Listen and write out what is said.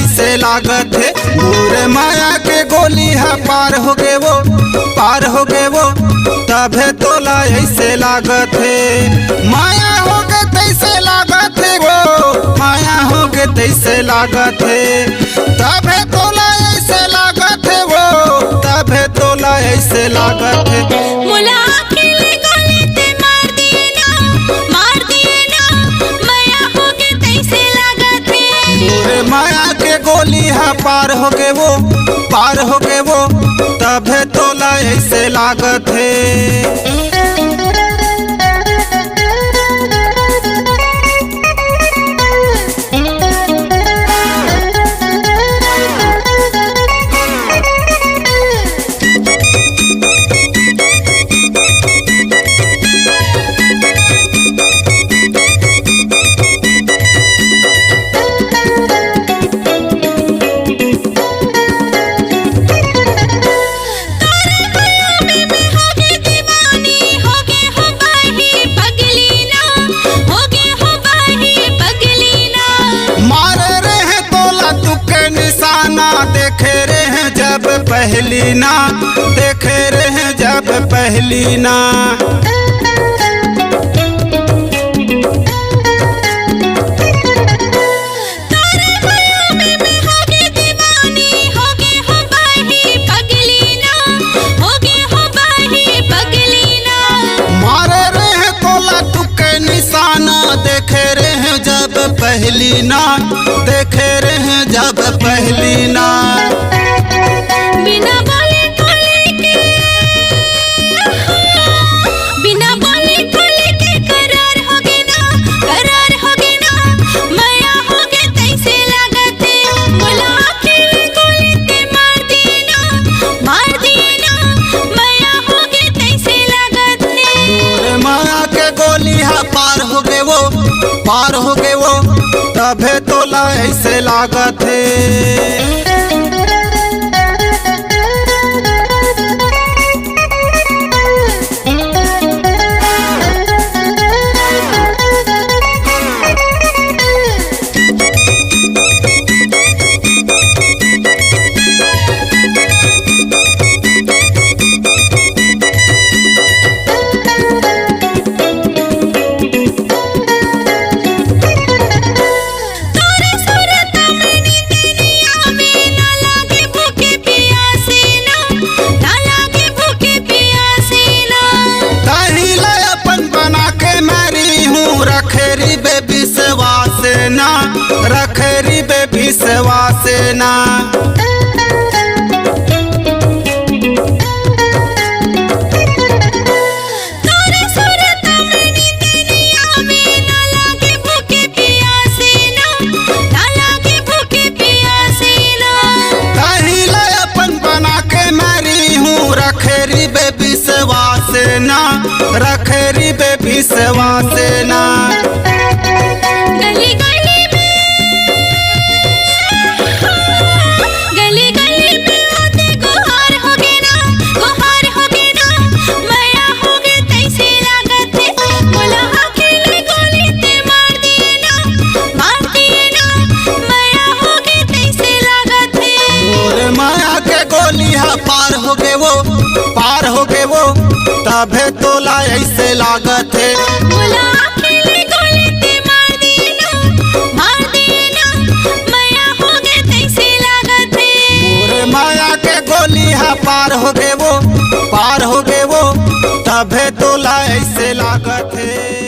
ऐसे लागत है। मोरे माया के गोली है पार हो गए वो, पार हो गए वो, तभे तोला ऐसे लागत है। माया हो गए तैसे लागत है वो, माया हो गए तैसे लागत है। तभे तोला ऐसे लागत है वो, तभे तोला ऐसे लागत है। माया के गोली है पार हो गए वो, पार हो गए वो, तभे तोला ऐसे लागत है। देखे रहे जब पहली ना, देखे रहे जब पहली ना। मारे रहे तोला तुके निशाना, देखे रहे जब पहली ना, देखे रहे जब पहली ना। बिना बोले खोले के, बिना बोले खोले के करार हो गए ना, करार हो गए ना। माया हो गए तैसे लागत है। बोला अकेले गोली ते मार दिए ना, मार दिए ना। माया हो गए तैसे लागत है। माया के गोली है पार हो गए वो, पार हो गए वो, तभे तोला ऐसे लागत है। रखेरी बेबी सेवा से ना, रखेरी बेबी सेवा से ना। रखेरी बेबी सेवा से ना, रखेरी बेबी सेवा से ना। गली गली में, गली गली में होते गुहार हो गए ना, गुहार हो गए ना। माया हो गए तैसे लागत है। बोला अकेले गोली ते मार दिए ना, मार दिए ना। माया हो गए तैसे लागत है। मोरे माया के गोली है पार हो गए वो, पार हो गए वो, तभे तोला ऐसे लागत है। बोला अकेले गोली ते मार दिए ना, मार दिए ना। माया हो गए तैसे लागत है। मोरे माया के गोली है पार हो गए वो, पार हो गए वो, तभे तोला ऐसे लागत है।